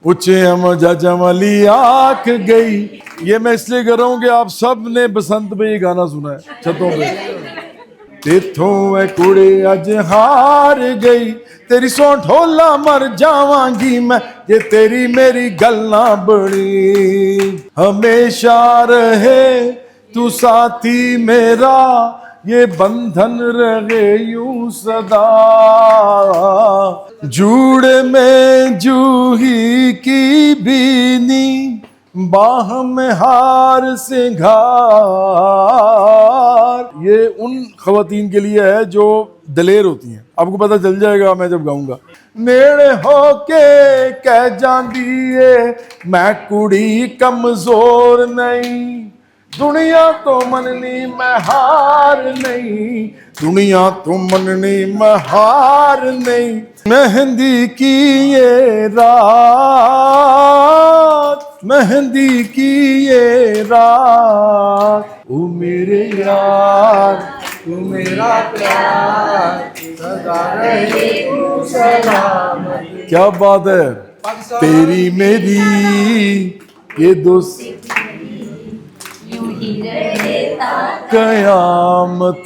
पूछे हम जमली आंख गई। ये मैं इसलिए कर रहा हूँ कि आप सब ने बसंत में ये गाना सुना है छतों पे। तेथों है कुड़े अज हार गई, तेरी सौ ढोला मर जावांगी मैं, ये तेरी मेरी गल्ला बड़ी। हमेशा रहे तू साथी मेरा, ये बंधन रहे यूं सदा। जूड़ में जूही की बीनी, बाह में हार सिंगार। ये उन खवातीन के लिए है जो दलेर होती हैं। आपको पता चल जाएगा मैं जब गाऊंगा। नेड़े होके कह जांदी है मैं कुड़ी कमजोर नहीं, दुनिया तो मननी मैं हार नहीं, दुनिया तो मननी मैं हार नहीं। मेहंदी की ये रात, मेहंदी की ये रात, ओ मेरे यार तू मेरा प्यार सदा रहे तू सलामत। क्या बात है, तेरी मेरी ये दोस्ती कयामत।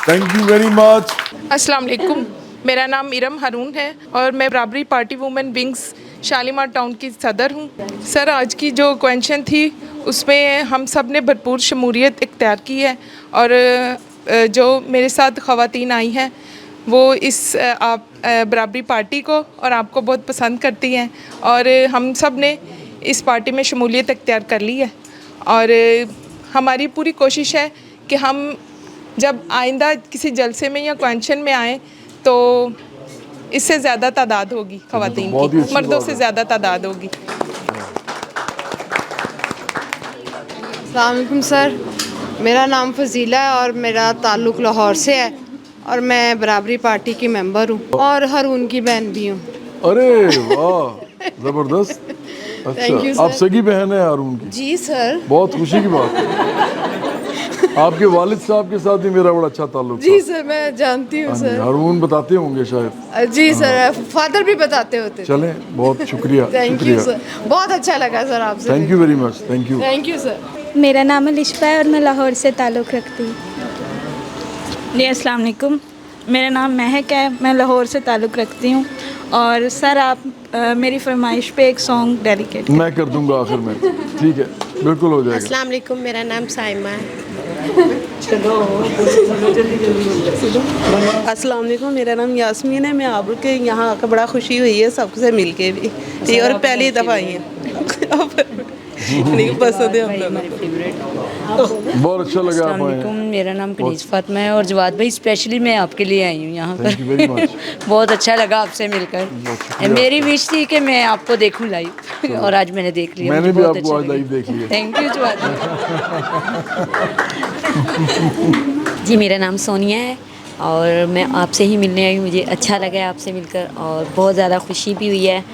Thank you very much. अस्सलाम वालेकुम, मेरा नाम इरम हारून है और मैं बराबरी party women wings Shalimar town की सदर हूँ। सर, आज की जो क्वेश्चन थी उसमें हम सब ने भरपूर शमूलियत इख्तियार की है और जो मेरे साथ ख़वातीन आई हैं वो इस आप बराबरी पार्टी को और आपको बहुत पसंद करती हैं और हम सब ने इस पार्टी में शमूलियत इख्तियार कर ली है और हमारी पूरी कोशिश है कि हम जब आइंदा किसी जलसे में या क्वेश्चन में आएँ तो इससे ज़्यादा तादाद होगी ख़वातीन की, मर्दों से ज़्यादा तादाद होगी। अस्सलाम वालेकुम सर, मेरा नाम फजीला है और मेरा ताल्लुक़ लाहौर से है और मैं बराबरी पार्टी की मेंबर हूँ और हारून की बहन भी हूँ। अरे वाह, जबरदस्त। अच्छा, आप सगी बहन है हारून की? जी सर। बहुत खुशी की बात है। आपके वालिद साहब के साथ भी मेरा बड़ा अच्छा ताल्लुक था। जी सर, मैं जानती हूँ सर। हारून बताते होंगे शायद। जी सर, फादर भी बताते होते। चलें, बहुत शुक्रिया। थैंक यू सर, बहुत अच्छा लगा सर आपसे। Thank you very much. Thank you. Thank you sir. मेरा नाम अलिशा है और मैं लाहौर से ताल्लुक़ रखती हूँ। जी अस्सलाम वालेकुम, मेरा नाम महक है, मैं लाहौर से ताल्लुक़ रखती हूँ और सर आप मेरी फरमाइश पे एक सॉन्ग डेडिकेट मैं कर दूंगा आखिर में। ठीक है, बिल्कुल हो जाएगा। अस्सलाम वालेकुम, मेरा नाम साइमा है। अस्सलाम वालेकुम, मेरा नाम यास्मीन है। मैं आप लोग के यहाँ आकर बड़ा खुशी हुई है सबसे मिल के भी, ये और पहली दफ़ा आई है। नहीं पसंद है हम लोग। बहुत अच्छा लगा आप आए। मेरा नाम कनीज़ फातिमा है और जवाद भाई स्पेशली मैं आपके लिए आई हूँ यहाँ पर। बहुत अच्छा लगा आपसे मिलकर। मेरी विश थी कि मैं आपको देखूँ लाइव और आज मैंने देख लिया। मैंने भी आपको आज लाइव देख लिया। थैंक यू जवाद भाई। जी, मेरा नाम सोनिया है और मैं आपसे ही मिलने आई हूँ। मुझे अच्छा लगा है आपसे मिलकर और बहुत ज़्यादा खुशी भी हुई है।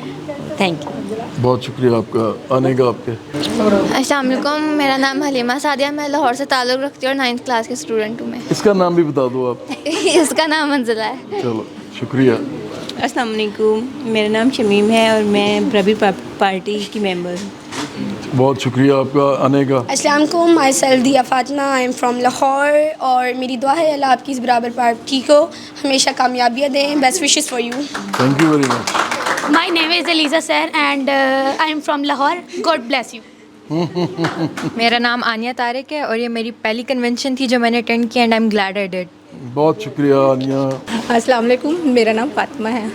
Thank you. बहुत शुक्रिया आपका आने का। आपके अस्सलाम वालेकुम, मेरा नाम हलीमा सादिया, मैं लाहौर से ताल्लुक़ रखती हूँ और 9th क्लास की स्टूडेंट हूँ मैं। इसका नाम भी बता दो आप। इसका नाम मंजिला है। चलो, शुक्रिया। अस्सलाम वालेकुम, मेरा नाम शमीम है और मैं बराबरी पार्टी की मेंबर हूँ। बहुत शुक्रिया आपका आने का। अस्सलाम वालेकुम, माई सेल्फ दिया Fatima, I am from Lahore और मेरी दुआ है अल्लाह आपकी इस बराबर पार्टी को हमेशा कामयाबियाँ दें। Best wishes for you. Thank you very much. My name is Eliza sir and I am from Lahore. God bless you. मेरा नाम आनिया तारिक है और ये मेरी पहली कन्वेंशन थी जो मैंने अटेंड की and I am glad I did. बहुत शुक्रिया आनिया। अस्सलाम वालेकुम, मेरा नाम फातिमा है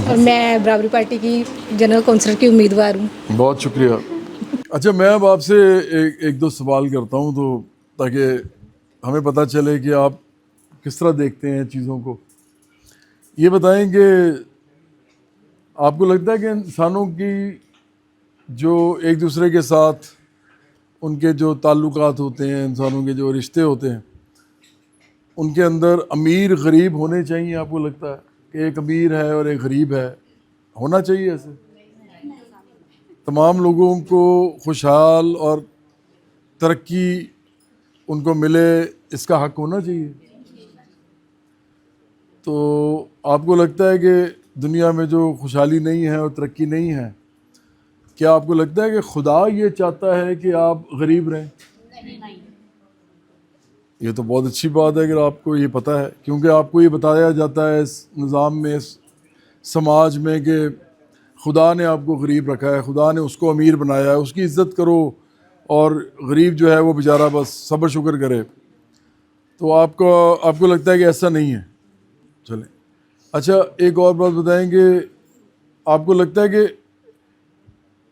और मैं बराबरी पार्टी की जनरल कौंसलर की उम्मीदवार हूँ। बहुत शुक्रिया। अच्छा, मैं अब आपसे एक दो सवाल करता हूँ तो ताकि हमें पता चले कि आप किस तरह देखते हैं चीज़ों को। ये बताएं कि आपको लगता है कि इंसानों की जो एक दूसरे के साथ उनके जो ताल्लुकात होते हैं, इंसानों के जो रिश्ते होते हैं, उनके अंदर अमीर गरीब होने चाहिए? आपको लगता है कि एक अमीर है और एक गरीब है, होना चाहिए ऐसे? तमाम लोगों को खुशहाल और तरक्की उनको मिले, इसका हक होना चाहिए। तो आपको लगता है कि दुनिया में जो खुशहाली नहीं है और तरक्की नहीं है, क्या आपको लगता है कि खुदा ये चाहता है कि आप गरीब रहें? ये तो बहुत अच्छी बात है अगर आपको ये पता है, क्योंकि आपको ये बताया जाता है इस निज़ाम में, इस समाज में, कि खुदा ने आपको गरीब रखा है, खुदा ने उसको अमीर बनाया है, उसकी इज़्ज़त करो और गरीब जो है वो बेचारा बस सब्र शुक्र करे। तो आपको लगता है कि ऐसा नहीं है। चलें, अच्छा एक और बात बताएंगे, आपको लगता है कि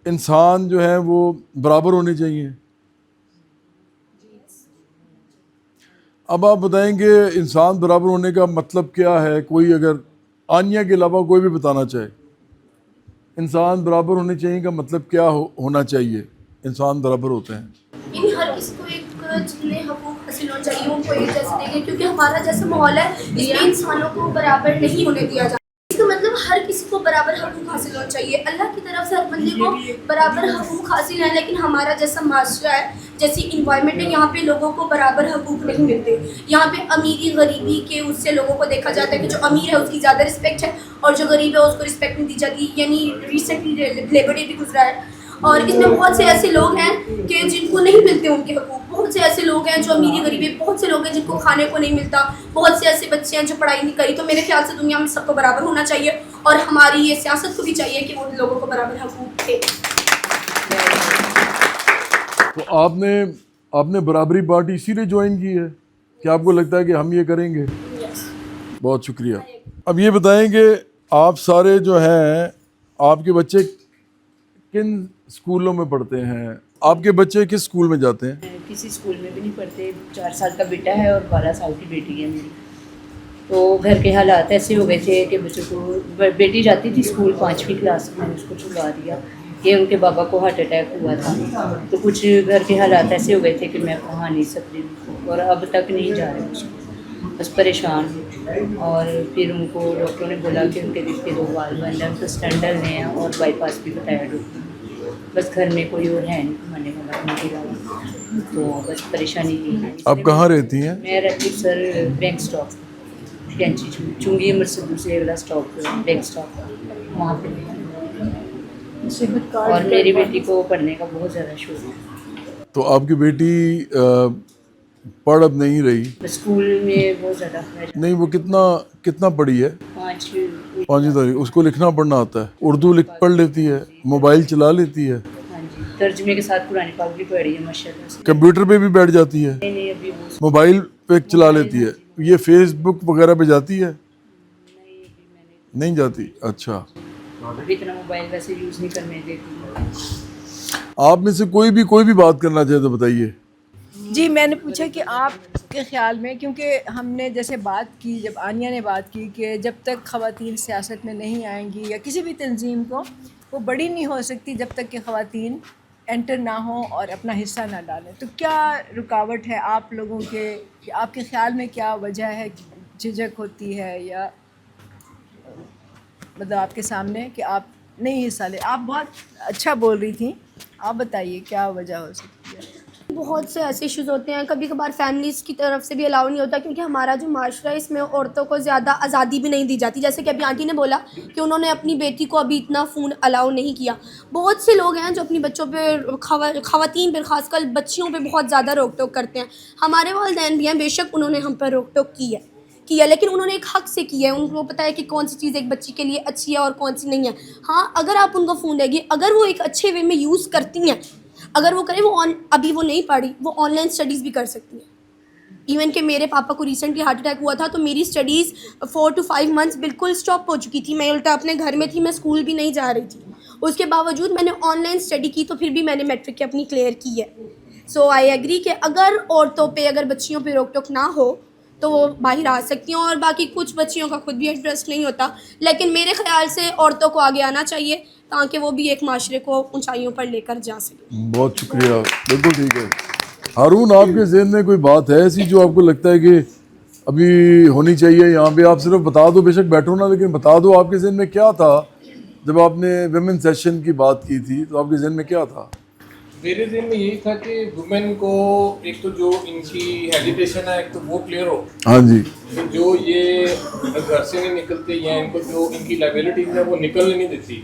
इंसान जो है वो बराबर होने चाहिए? अब आप बताएंगे इंसान बराबर होने का मतलब क्या है? कोई अगर आनिया के अलावा कोई भी बताना चाहे, इंसान बराबर होने चाहिए का मतलब क्या होना चाहिए? इंसान बराबर होते हैं, इन हर किसी को एक जितने हकूक हासिल होने चाहिए उनको एक जैसे देंगे, क्योंकि हमारा जैसा माहौल है इसमें इंसानों को बराबर नहीं होने दिया जाता। इसका मतलब हर किसी को बराबर हकूक हासिल होना चाहिए। अल्लाह की तरफ से हर बंदे को बराबर हकूक हासिल है, लेकिन हमारा जैसा माशरा है, जैसी इन्वायरमेंट है, यहाँ पे लोगों को बराबर हकूक नहीं मिलते। यहाँ पे अमीरी गरीबी के उससे लोगों को देखा जाता है कि जो अमीर है उसकी ज़्यादा रिस्पेक्ट है और जो गरीब है उसको रिस्पेक्ट नहीं दी जाती। यानी रिसेंटली लेबर डे भी गुजरा है और इसमें बहुत से ऐसे लोग हैं कि जिनको नहीं मिलते उनके हकूक, बहुत से ऐसे लोग हैं जो अमीरी गरीबी, बहुत से लोग हैं जिनको खाने को नहीं मिलता, बहुत से ऐसे बच्चे हैं जो पढ़ाई नहीं करी। तो मेरे ख्याल से दुनिया में सबको बराबर होना चाहिए और हमारी ये सियासत को भी चाहिए कि वो लोगों को बराबर हकूक थे। तो आपने बराबरी पार्टी इसीलिए ज्वाइन की है कि आपको लगता है कि हम ये करेंगे? बहुत शुक्रिया। अब ये बताएंगे, आप सारे जो हैं, आपके बच्चे किन स्कूलों में पढ़ते हैं? आपके बच्चे किस स्कूल में जाते हैं? किसी स्कूल में भी नहीं पढ़ते। 4 साल का बेटा है और 12 साल की बेटी है मेरी। तो घर के हालात ऐसे हो गए थे कि बच्चों को, बेटी जाती थी स्कूल 5वीं क्लास में, उसको छुड़वा दिया कि उनके बाबा को हार्ट अटैक हुआ था। तो कुछ घर के हालात ऐसे हो गए थे कि मैं पढ़ा नहीं सकती और अब तक नहीं जा रहे उसको, बस परेशान हूँ। और फिर उनको डॉक्टर ने बोला कि उनके दिल के 2 वाल्व बंद हैं, उनको स्टेंट डालने हैं और बाईपास भी बताया डॉक्टर। बस घर में कोई और है नहीं कमाने वाला उनके अलावा, तो बस परेशानी यही है। आप कहाँ रहती हैं? मैं रहती हूँ सर बैंक स्टॉप, कैंची चुंगी मरसदू से अगला स्टॉप बैंक स्टॉप, वहाँ पे। और मेरी बेटी को पढ़ने का बहुत ज़्यादा शौक है। तो आपकी बेटी पढ़ अब नहीं रही? स्कूल में बहुत ज़्यादा नहीं, वो कितना पढ़ी है? 5वीं तक। उसको लिखना पढ़ना आता है? उर्दू पढ़ लेती है? मोबाइल चला लेती है? हाँ जी, तर्जमे के साथ कुरान पाक भी पढ़ी है माशाल्लाह से। कंप्यूटर पे भी बैठ जाती है? नहीं, अभी वो मोबाइल पे चला लेती है? ये फेसबुक वगैरह पे जाती है? नहीं जाती। अच्छा, अभी इतना मोबाइल वैसे यूज़ नहीं करने देती। आप में से कोई भी बात करना चाहे तो बताइए। जी, मैंने पूछा कि आपके ख़्याल में, क्योंकि हमने जैसे बात की, जब आनिया ने बात की कि जब तक ख़वातीन सियासत में नहीं आएंगी या किसी भी तंजीम को, वो बड़ी नहीं हो सकती जब तक कि ख़वातीन एंटर ना हो और अपना हिस्सा ना डालें। तो क्या रुकावट है आप लोगों के, कि आपके ख़्याल में क्या वजह है, झिझक होती है या मतलब आपके सामने कि आप नहीं हिस्सा ले? आप बहुत अच्छा बोल रही थी, आप बताइए क्या वजह हो सकती है? बहुत से ऐसे इश्यूज़ होते हैं, कभी कभार फैमिलीज़ की तरफ से भी अलाउ नहीं होता, क्योंकि हमारा जो माशरा है इसमें औरतों को ज़्यादा आज़ादी भी नहीं दी जाती। जैसे कि अभी आंटी ने बोला कि उन्होंने अपनी बेटी को अभी इतना फ़ोन अलाउ नहीं किया। बहुत से लोग हैं जो अपनी बच्चों पे, ख़वातीन पर, ख़ासकर बच्चियों पे बहुत ज़्यादा रोक टोक करते हैं। हमारे वालिदैन भी हैं, बेशक उन्होंने हम पर रोक टोक की है, लेकिन उन्होंने एक हक़ से की है। उनको पता है कि कौन सी चीज़ एक बच्ची के लिए अच्छी है और कौन सी नहीं है। हाँ, अगर आप उनको फ़ोन देंगी, अगर वो एक अच्छे वे में यूज़ करती हैं, अगर वो करें, अभी वो नहीं पढ़ी, वो ऑनलाइन स्टडीज़ भी कर सकती हैं। इवन कि मेरे पापा को रिसेंटली हार्ट अटैक हुआ था, तो मेरी स्टडीज़ 4 to 5 मंथ्स बिल्कुल स्टॉप हो चुकी थी। मैं उल्टा अपने घर में थी, मैं स्कूल भी नहीं जा रही थी। उसके बावजूद मैंने ऑनलाइन स्टडी की, तो फिर भी मैंने मैट्रिक अपनी क्लियर की है। सो आई एग्री कि अगर औरतों पे, अगर बच्चियों पे रोक टोक ना हो तो वो बाहर आ सकती हैं। और बाकी कुछ बच्चियों का खुद भी इंटरेस्ट नहीं होता, लेकिन मेरे ख्याल से औरतों को आगे आना चाहिए ताकि वो भी एक माशरे को ऊंचाइयों पर लेकर जा सकें। बहुत शुक्रिया, बिल्कुल ठीक है। हारून, आपके ज़हन में कोई बात है ऐसी जो आपको लगता है कि अभी होनी चाहिए यहाँ पे? आप सिर्फ बता दो, बेशक बैठो ना, लेकिन बता दो आपके ज़हन में क्या था जब आपने विमेन सेशन की बात की थी, तो आपके ज़हन में क्या था? मेरे दिन में यही था कि वुमेन को एक तो जो इनकी हेजिटेशन है, एक तो वो क्लियर हो हाँ जी, कि जो ये घर से नहीं निकलते या इनको जो इनकी लाइबिलिटीज है वो निकलने नहीं देती,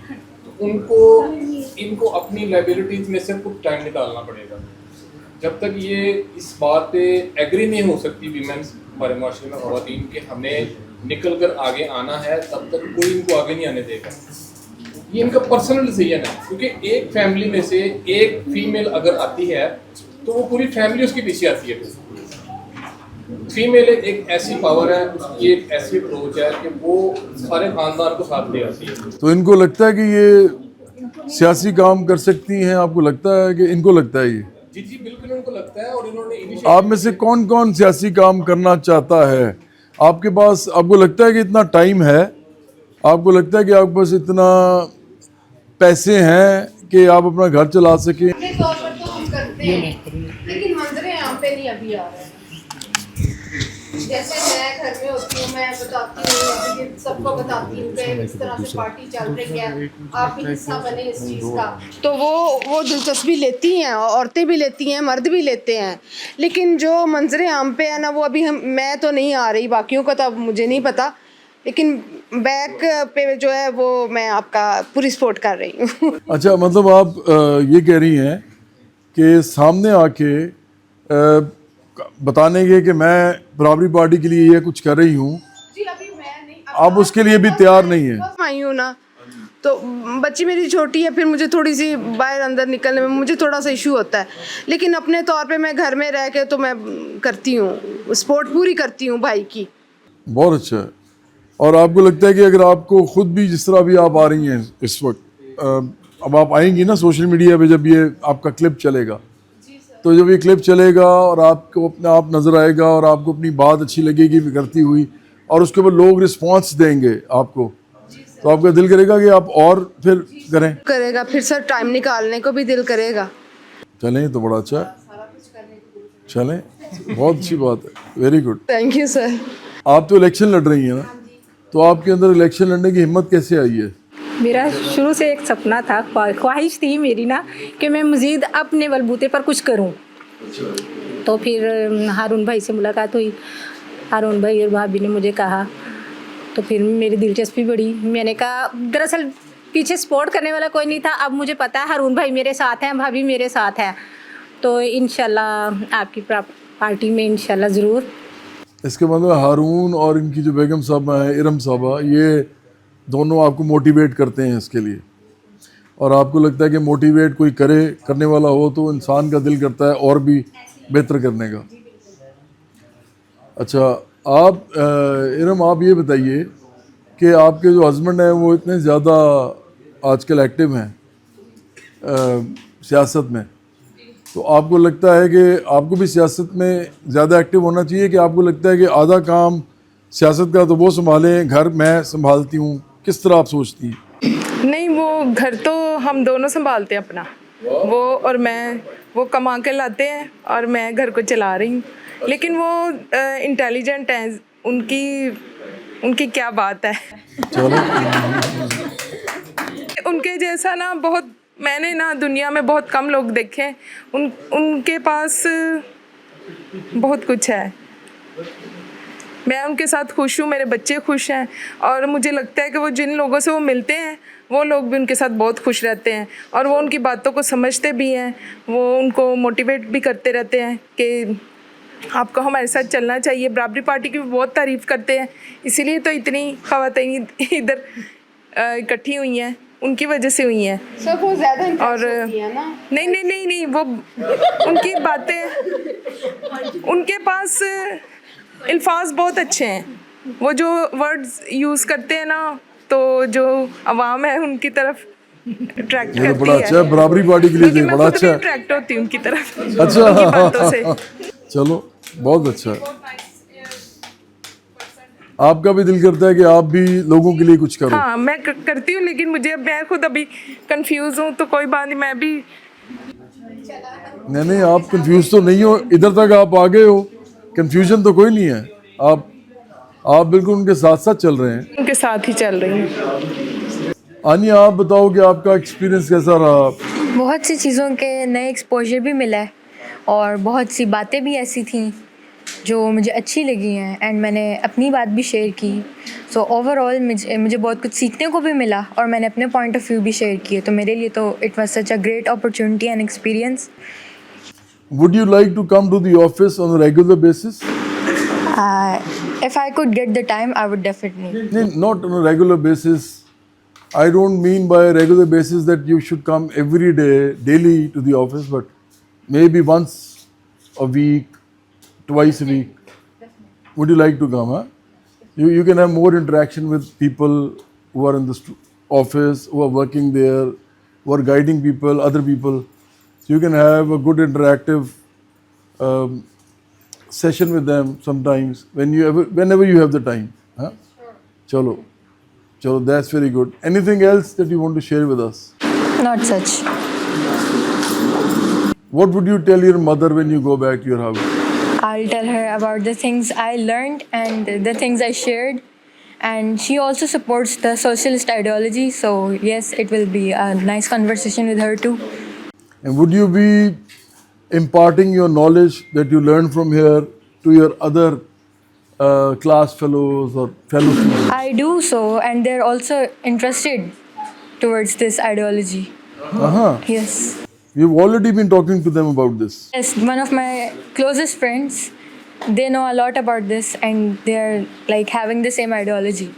तो इनको अपनी लाइबिलिटीज में से कुछ टाइम निकालना पड़ेगा। जब तक ये इस बात पे एग्री नहीं हो सकती वीमेंस हमारे माशरे में ख़वातीन के हमें निकल कर आगे आना है, तब तक कोई इनको आगे नहीं आने देगा। ये इनका पर्सनल डिसीजन है, क्योंकि एक फैमिली में से एक फीमेल अगर आती है तो वो पूरी फैमिली उसके पीछे आती है। फीमेल एक ऐसी पावर है, उसकी एक ऐसी अप्रोच है कि वो सारे खानदान को साथ ले आती है। तो इनको लगता है कि ये सियासी काम कर सकती हैं? आपको लगता है कि इनको लगता है ये? जी जी बिल्कुल उनको लगता है। और इन्होंने आप में से कौन कौन सियासी काम करना चाहता है? आपके पास, आपको लगता है कि इतना टाइम है? आपको लगता है कि आपके पास इतना पैसे हैं कि आप अपना घर चला सकें? अपने तौर पर तो हम करते हैं, लेकिन मंजरे यहाँ पे नहीं अभी आ रहे हैं। जैसे मैं घर में होती हूँ, मैं बताती हूँ, सबको बताती हूँ कि इस तरह से पार्टी चल रही है, आप भी हिस्सा बने इस चीज़ का। तो वो दिलचस्पी लेती हैं, औरतें भी लेती हैं, मर्द भी लेते हैं। लेकिन जो मंजरे आम पे है ना, वो अभी मैं तो नहीं आ रही, बाकियों का तो अब मुझे नहीं पता, लेकिन बैक पे जो है वो मैं आपका पूरी सपोर्ट कर रही हूँ। अच्छा, मतलब आप ये कह रही हैं कि सामने आके बताने के कि मैं बराबरी पार्टी के लिए ये कुछ कर रही हूँ, आप उसके लिए भी तैयार नहीं है? आई हूँ ना, तो बच्ची मेरी छोटी है, फिर मुझे थोड़ी सी बाहर अंदर निकलने में मुझे थोड़ा सा इशू होता है, लेकिन अपने तौर पे मैं घर में रह के तो मैं करती हूँ, सपोर्ट पूरी करती हूँ भाई की। बहुत अच्छा है। और आपको लगता है कि अगर आपको खुद भी, जिस तरह भी आप आ रही हैं इस वक्त, अब आप आएंगी ना सोशल मीडिया पे, जब ये आपका क्लिप चलेगा, तो जब ये क्लिप चलेगा और आपको अपने आप नज़र आएगा और आपको अपनी बात अच्छी लगेगी करती हुई, और उसके ऊपर लोग रिस्पांस देंगे आपको, तो आपका दिल करेगा कि आप और फिर करेगा फिर सर टाइम निकालने को भी दिल करेगा। चलें तो बड़ा अच्छा है, चलें, बहुत अच्छी बात है, very good, thank you sir. आप तो इलेक्शन लड़ रही हैं ना, तो आपके अंदर इलेक्शन लड़ने की हिम्मत कैसे आई है? मेरा शुरू से एक सपना था, ख्वाहिश थी मेरी ना कि मैं मज़ीद अपने बलबूते पर कुछ करूं। तो फिर हारून भाई से मुलाकात हुई, हारून भाई और भाभी ने मुझे कहा, तो फिर मेरी दिलचस्पी बढ़ी। मैंने कहा, दरअसल पीछे सपोर्ट करने वाला कोई नहीं था, अब मुझे पता है हारून भाई मेरे साथ हैं, भाभी मेरे साथ हैं, तो इंशाल्लाह आपकी पार्टी में इंशाल्लाह ज़रूर। इसके मतलब हारून और इनकी जो बेगम साहबा है, इरम साहबा, ये दोनों आपको मोटिवेट करते हैं इसके लिए, और आपको लगता है कि मोटिवेट कोई करने वाला हो तो इंसान का दिल करता है और भी बेहतर करने का। अच्छा, आप इरम, आप ये बताइए कि आपके जो हस्बैंड हैं वो इतने ज़्यादा आजकल एक्टिव हैं सियासत में, तो आपको लगता है कि आपको भी सियासत में ज़्यादा एक्टिव होना चाहिए, कि आपको लगता है कि आधा काम सियासत का तो वो संभालें, घर मैं संभालती हूँ? किस तरह आप सोचती हैं? नहीं, वो घर तो हम दोनों संभालते हैं अपना, वो और मैं, वो कमा के लाते हैं और मैं घर को चला रही हूँ। लेकिन वो इंटेलिजेंट हैं, उनकी क्या बात है। उनके जैसा ना बहुत, मैंने ना दुनिया में बहुत कम लोग देखे, उनके पास बहुत कुछ है। मैं उनके साथ खुश हूँ, मेरे बच्चे खुश हैं, और मुझे लगता है कि वो जिन लोगों से वो मिलते हैं वो लोग भी उनके साथ बहुत खुश रहते हैं, और वो उनकी बातों को समझते भी हैं, वो उनको मोटिवेट भी करते रहते हैं कि आपको हमारे साथ चलना चाहिए। बराबरी पार्टी की भी बहुत तारीफ़ करते हैं, इसीलिए तो इतनी ख़वातीन इधर इकट्ठी हुई हैं, उनकी वजह से हुई हैं। सब वो ज़्यादा और नहीं, वो उनकी बातें, उनके पास अल्फाज बहुत अच्छे हैं, वो जो वर्ड्स यूज़ करते हैं ना, तो जो अवाम है उनकी तरफ अट्रैक्ट करती है। बड़ा अच्छा है, बराबरी पार्टी के लिए बड़ा अच्छा है, अट्रैक्ट होती है उनकी तरफ। अच्छा, चलो बहुत अच्छा है। आपका भी दिल करता है कि आप भी लोगों के लिए कुछ करो? हाँ, मैं करती हूँ, लेकिन मैं खुद अभी कंफ्यूज हूँ, तो कोई बात नहीं, मैं भी नहीं, आप कंफ्यूज तो नहीं हो, इधर तक आप आ गए हो, कंफ्यूजन तो कोई नहीं है, आप बिल्कुल उनके साथ साथ चल रहे हैं। उनके साथ ही चल रही हूँ। आनिया, आप बताओ कि आपका एक्सपीरियंस कैसा रहा बहुत सी चीज़ों के नए एक्सपोजर भी मिला है और बहुत सी बातें भी ऐसी थी जो मुझे अच्छी लगी हैं एंड मैंने अपनी बात भी शेयर की। सो ओवरऑल मुझे बहुत कुछ सीखने को भी मिला और मैंने अपने पॉइंट ऑफ व्यू भी शेयर किए। तो मेरे लिए तो it was such a great opportunity and experience. Would you like to come to the office on a regular basis? If I could get the time, I would definitely. No, not on a regular basis. I don't mean by regular basis that you should come every day, daily to the office, but maybe once a week, twice a week. Would you like to come? Huh? You can have more interaction with people who are in the office, who are working there, who are guiding people, other people. So you can have a good interactive session with them sometimes whenever you have the time. Huh? Chalo, that's very good. Anything else that you want to share with us? Not such. What would you tell your mother when you go back to your house? I'll tell her about the things I learned and the things I shared. And she also supports the socialist ideology. So yes, it will be a nice conversation with her too. And would you be imparting your knowledge that you learned from here to your other class fellows or fellow students? I do so, and they're also interested towards this ideology. Yes. We've already been talking to them about this. Yes, one of my closest friends, they know a lot about this and they're like having the same ideology.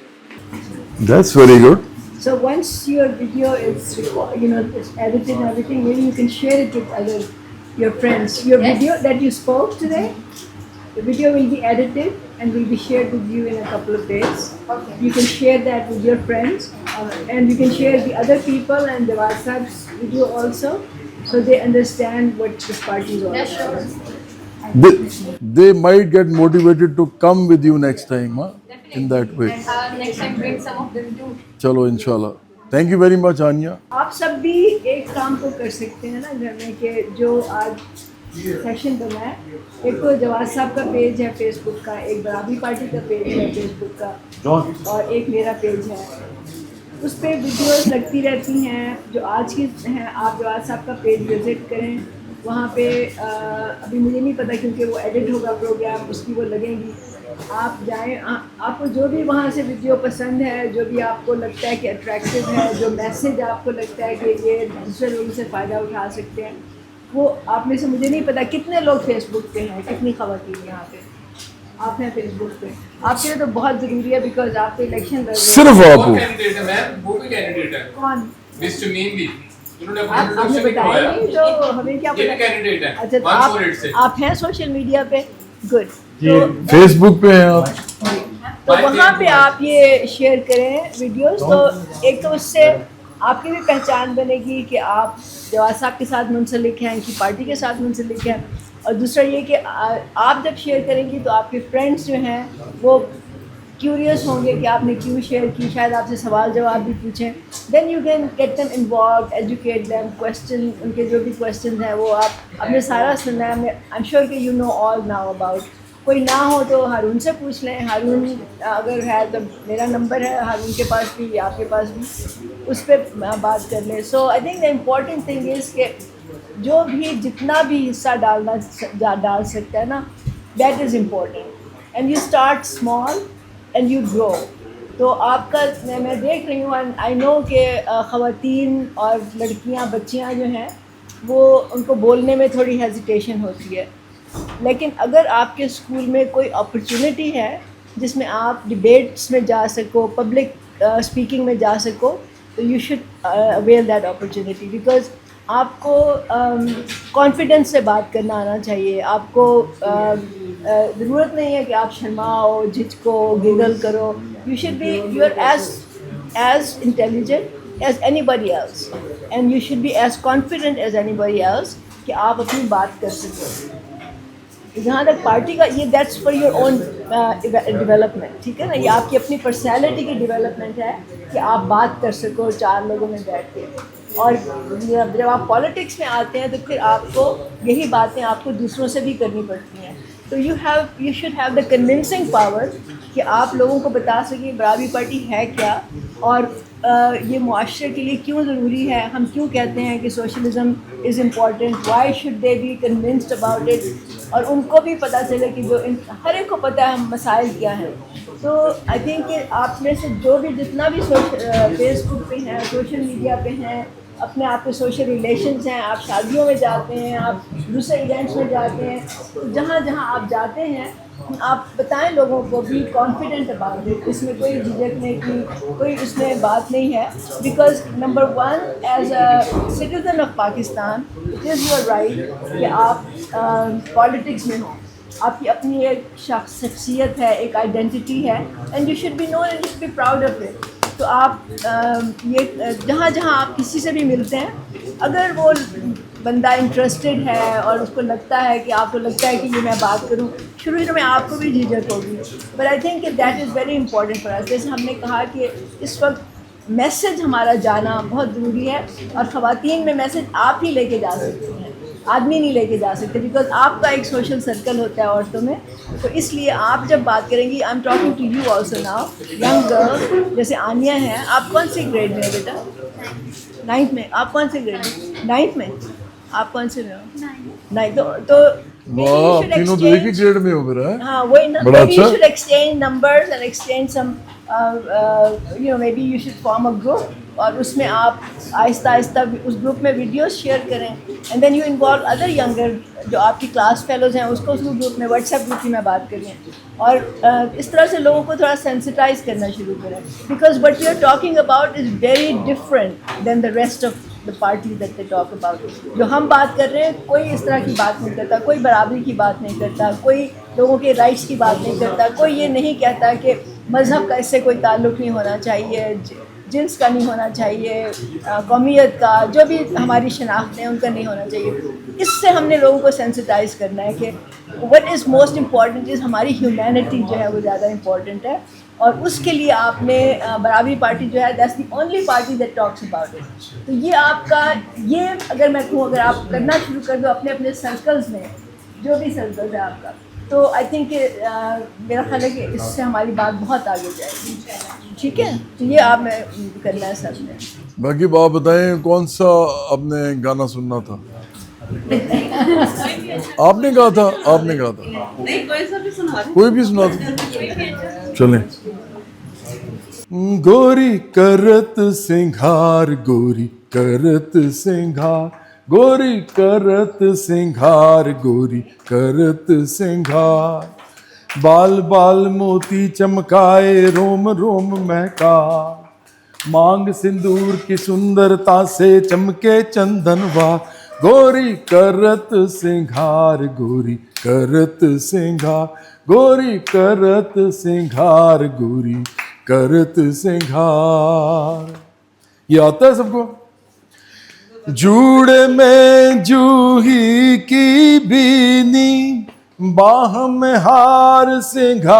That's very good. So once your video is it's edited and everything, maybe you can share it with your friends. Your video that you spoke today, the video will be edited and will be shared with you in a couple of days. Okay. You can share that with your friends, and you can share the other people and the WhatsApp's video also, so they understand what this party is all about. They might get motivated to come with you next time, in that way. And next time bring some of them too. Chalo, inshallah. Thank you very much, Anya. आप सब भी एक काम को कर सकते हैं ना घर में कि जो आज सेशन बना है, एक तो जवाद साहब का पेज है फेसबुक का, एक बराबरी पार्टी का पेज है फेसबुक का, और एक मेरा पेज है। उस पर वीडियोस लगती रहती हैं जो आज की हैं। आप जवाद साहब का पेज विज़िट करें, वहाँ पे अभी मुझे नहीं पता क्योंकि वो एडिट होगा प्रोग्राम, उसकी वो लगेंगी। आप जाएं, आपको जो भी वहाँ से वीडियो पसंद है, जो भी आपको लगता है कि अट्रैक्टिव है, जो मैसेज आपको लगता है कि ये दूसरे लोगों से फ़ायदा उठा सकते हैं, वो आप में से मुझे नहीं पता कितने लोग फेसबुक पे हैं, कितनी ख़वातीन यहाँ पे आप हैं फेसबुक पे। आपके लिए तो बहुत ज़रूरी है बिकॉज आप तो इलेक्शन लड़ रहे हैं। सिर्फ आपको कैंडिडेट है मैम, वो भी कैंडिडेट है। कौन? मिस शमीम भी। आपने बताया नहीं तो हमें क्या पता। कैंडिडेट है। अच्छा तो आप हैं सोशल मीडिया पे? गुड। फेसबुक पे हैं आप, तो वहाँ पे आप ये शेयर करें वीडियोस, तो एक तो उससे आपकी भी पहचान बनेगी कि आप जवाद साहब के साथ मुंसलिक हैं, इनकी पार्टी के साथ मुंसलिक हैं, और दूसरा ये कि आप जब शेयर करेंगी तो आपके फ्रेंड्स जो हैं वो क्यूरियस होंगे कि आपने क्यों शेयर की, शायद आपसे सवाल जवाब भी पूछें। Then you can get them involve, educate them, question, उनके जो भी क्वेश्चन हैं वो आपने सारा सुनना है। आई एम श्योर कि you know all now about. कोई ना हो तो हारून से पूछ लें, हारून अगर है तो मेरा नंबर है हारून के पास भी, आपके पास भी, उस पर बात कर लें। So I think the important thing is कि जो भी जितना भी हिस्सा डाल सकता है ना, that is important. And you start small and you grow. तो आपका मैं देख रही हूँ, आई नो कि ख़वातीन और लड़कियाँ, बच्चियाँ जो हैं वो उनको बोलने में थोड़ी हेजिटेशन होती है, लेकिन अगर आपके स्कूल में कोई अपॉर्चुनिटी है जिसमें आप डिबेट्स में जा सको, पब्लिक स्पीकिंग में जा सको, तो you should avail that opportunity. Because आपको कॉन्फिडेंस से बात करना आना चाहिए। आपको ज़रूरत नहीं है कि आप शर्माओ, झिझको, गिगल करो। You should be, you are as intelligent as anybody else, and you should be as confident as anybody else कि आप अपनी बात कर सकें। जहाँ तक पार्टी का, ये that's for your own development, ठीक है ना, ये आपकी अपनी पर्सनैलिटी की डेवलपमेंट है कि आप बात कर सको चार लोगों में बैठ के। और जब आप पॉलिटिक्स में आते हैं तो फिर आपको यही बातें आपको दूसरों से भी करनी पड़ती हैं। तो you should have the convincing power कि आप लोगों को बता सकें बराबरी पार्टी है क्या, और ये मुआशरे के लिए क्यों ज़रूरी है, हम क्यों कहते हैं कि socialism is important, why should they be convinced about it, और उनको भी पता चले कि जो हर एक को पता है मसाइल क्या हैं। तो आई थिंक कि आप में से जो भी जितना भी फेसबुक पे हैं, सोशल मीडिया पे हैं, अपने आप के सोशल रिलेशंस हैं, आप शादियों में जाते हैं, आप दूसरे इवेंट्स में जाते हैं, तो जहाँ जहाँ आप जाते हैं आप बताएं लोगों को, भी कॉन्फिडेंट अबाउट इट, इसमें कोई झिझकने की कोई उसमें बात नहीं है। Because number one, as a citizen of Pakistan it is your right कि आप पॉलिटिक्स में हो, आपकी अपनी एक शख्सियत है, एक आइडेंटिटी है, and you should be known and you should be proud of it. तो आप ये जहाँ जहाँ आप किसी से भी मिलते हैं, अगर वो बंदा इंटरेस्टेड है और उसको लगता है कि आपको लगता है कि ये मैं बात करूं, शुरू में आपको भी झिझक होगी, but I think that is very important for us. जैसे हमने कहा कि इस वक्त मैसेज हमारा जाना बहुत ज़रूरी है, और ख़वातीन में मैसेज आप ही लेके जा सकते हैं, आदमी नहीं लेके जा सकते, बिकॉज आपका एक सोशल सर्कल होता है औरतों में। तो इसलिए आप जब बात करेंगी, I am talking to you also now, young girl, जैसे आनिया है, आप कौन से ग्रेड में है बेटा? 9th में। आप कौन से ग्रेड में? 9th में। आप कौन से में हो? 9th। तो वाह, तीनों तो एक ही ग्रेड में हो मेरा है। हाँ, वही ना, बड़ा maybe you अच्छा। should exchange numbers and exchange some maybe you should form a group, और उसमें आप आहिस्ता आहिस्ता उस ग्रुप में वीडियोस शेयर करें, and then you involve other younger जो आपकी क्लास फेलोज़ हैं उसको उस ग्रुप में, व्हाट्सएप ग्रुप की मैं बात कर रही हूँ, और इस तरह से लोगों को थोड़ा सेंसिटाइज करना शुरू करें, because what we are talking about is very different than the rest of the party that they talk about. जो हम बात कर रहे हैं, कोई इस तरह की बात नहीं करता, कोई बराबरी की बात नहीं करता, कोई लोगों के राइट्स की बात नहीं करता, कोई ये नहीं कहता कि मज़हब का इससे कोई ताल्लुक़ नहीं होना चाहिए, जिन्स का नहीं होना चाहिए, कौमियत का, जो भी हमारी शनाख्त है उनका नहीं होना चाहिए। इससे हमने लोगों को सेंसिटाइज करना है कि what is most important is हमारी ह्यूमैनिटी जो है वो ज़्यादा इम्पॉर्टेंट है, और उसके लिए आपने बराबरी पार्टी जो है that's the only party that talks about it. तो ये आपका, ये अगर मैं कहूँ, अगर आप करना शुरू कर दो अपने अपने सर्कल्स में, जो भी सर्कल्स है आपका, तो आई थिंक मेरा ख्याल है कि इससे हमारी बात बहुत आगे जाएगी। ठीक है, तो ये आप में करना है सब में। बाकी बात बताएं, कौन सा आपने गाना सुनना था? आपने कहा था, आपने कहा था कोई भी सुना था। चलें। गोरी करत सिंघार, गोरी करत सिंघार, गोरी करत सिंघार, गोरी करत सिंघार, बाल बाल मोती चमकाए, रोम रोम महका, मांग सिंदूर की सुंदरता से चमके चंदनवा, गोरी करत सिंघार, गोरी करत सिंघार, गोरी करत सिंघार, गोरी करत सिंघार। ये आता है सबको? जूड़े में जूही की बीनी, बाह में हार सिंघार,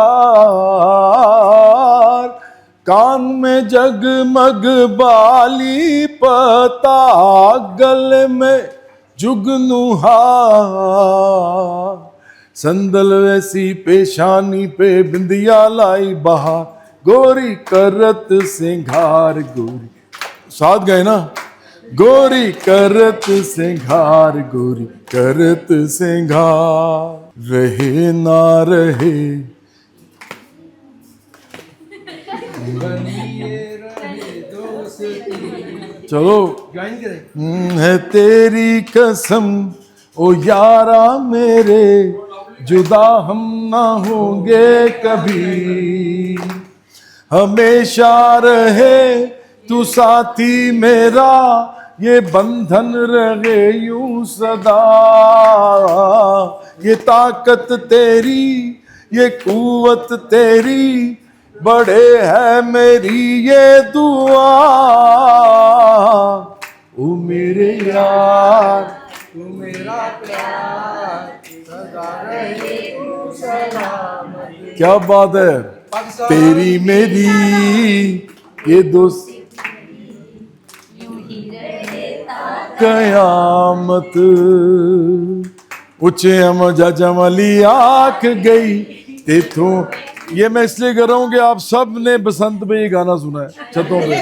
कान में जगमग बाली पता, गले में जुगनू हार, संदल वैसी पेशानी पे बिंदिया लाई बहार, गोरी करत सिंघार, गोरी। साथ गए ना? गोरी करत सिंघार, गोरी करत सिंघार, रहे ना रहे चलो है तेरी कसम ओ यारा मेरे, जुदा हम ना होंगे कभी, हमेशा रहे तू साथी मेरा, ये बंधन रहे यूं सदा, ये ताकत तेरी, ये कुव्वत तेरी, बड़े है मेरी ये दुआ, ओ मेरे यार, तू मेरा प्यार सदा रहे तू सलामत। क्या बात है, तेरी मेरी ये दोस्त कयामत, उचे हम जमली आँख गई तेथों। ये मैं इसलिए कर रहा हूँ कि आप सब ने बसंत में ये गाना सुना है छतों पे।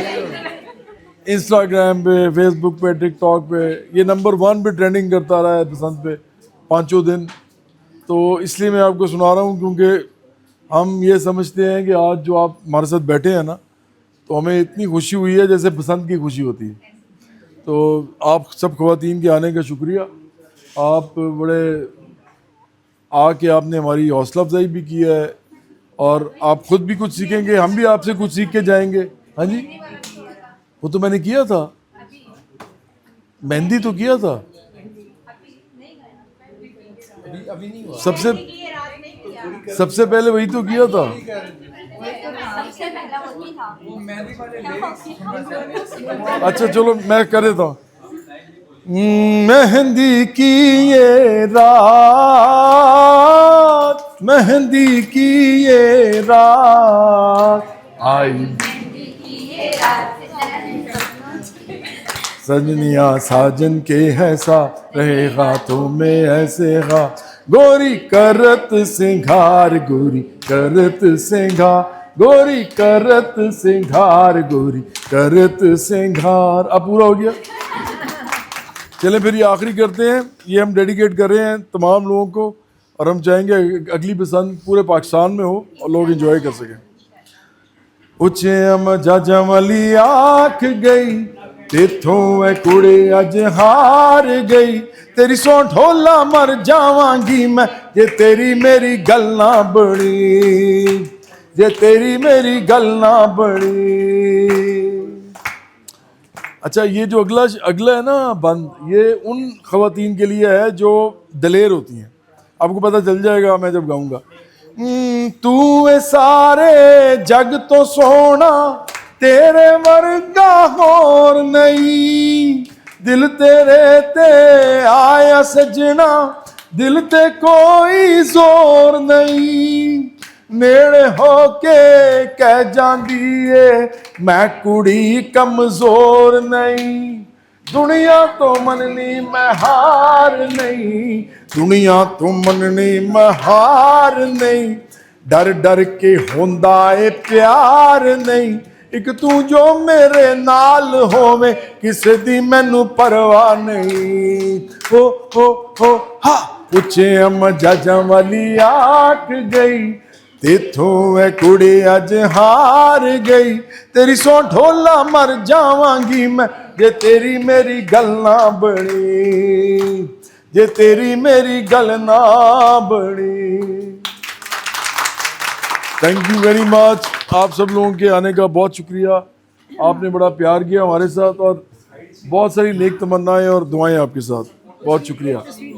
इंस्टाग्राम पे, फेसबुक पे, टिकटॉक पे, ये नंबर 1 पे ट्रेंडिंग करता रहा है बसंत पे 5 दिन। तो इसलिए मैं आपको सुना रहा हूँ क्योंकि हम ये समझते हैं कि आज जो आप हमारे साथ बैठे हैं ना, तो हमें इतनी खुशी हुई है जैसे बसंत की खुशी होती है। तो आप सब ख़वातीन के आने का शुक्रिया। आप बड़े आके आपने हमारी हौसला अफजाई भी किया है और आप खुद भी कुछ सीखेंगे, हम भी आपसे कुछ सीख के जाएंगे। हाँ जी, वो तो मैंने किया था, मेहंदी तो किया था सबसे पहले वही तो किया था। अच्छा चलो मैं कर देता हूँ। मेहंदी की ये रात, मेहंदी की ये रात आई, सजनिया साजन के ऐसा रहेगा तुम्हें ऐसे गा, गोरी करत सिंगार, गोरी करत सिंगार, गोरी करत सिंगार, गोरी करत सिंगार। अब पूरा हो गया। चलें फिर ये आखिरी करते हैं, ये हम डेडिकेट कर रहे हैं तमाम लोगों को और हम चाहेंगे अगली बसंत पूरे पाकिस्तान में हो और लोग एंजॉय कर सकें। उचे अम जाजा वाली आख गई, तेथों है कुड़े अज हार गई, तेरी सौ ढोला मर जावांगी मैं जे तेरी मेरी गल ना बनी, जे तेरी मेरी गल ना बनी। अच्छा ये जो अगला है ना बंद, ये उन ख़वातीन के लिए है जो दलेर होती हैं। आपको पता चल जाएगा मैं जब गाऊंगा। तू ए सारे जग तो सोना, तेरे वर्गा होर नहीं, दिल तेरे ते आया सजना, दिल ते कोई जोर नहीं, नेड़े होके कह जांदी है मैं कुड़ी कमजोर नहीं, दुनिया तो मननी मैं हार नहीं, दुनिया तो मननी मैं हार नहीं, डर डर के होंदा ए प्यार नहीं, एक तू जो मेरे नाल होवे किसे दी मैनू परवाह नहीं। हो हा उचे अम जाजा वाली आख गई, तेथों है कुड़ी अज हार गई, तेरी सौ ढोला मर जावांगी मैं जे तेरी मेरी गल ना बनी, जे तेरी मेरी गल ना बनी। Thank you very much. आप सब लोगों के आने का बहुत शुक्रिया। आपने बड़ा प्यार किया हमारे साथ और बहुत सारी नेक तमन्नाएं और दुआएं आपके साथ। बहुत शुक्रिया।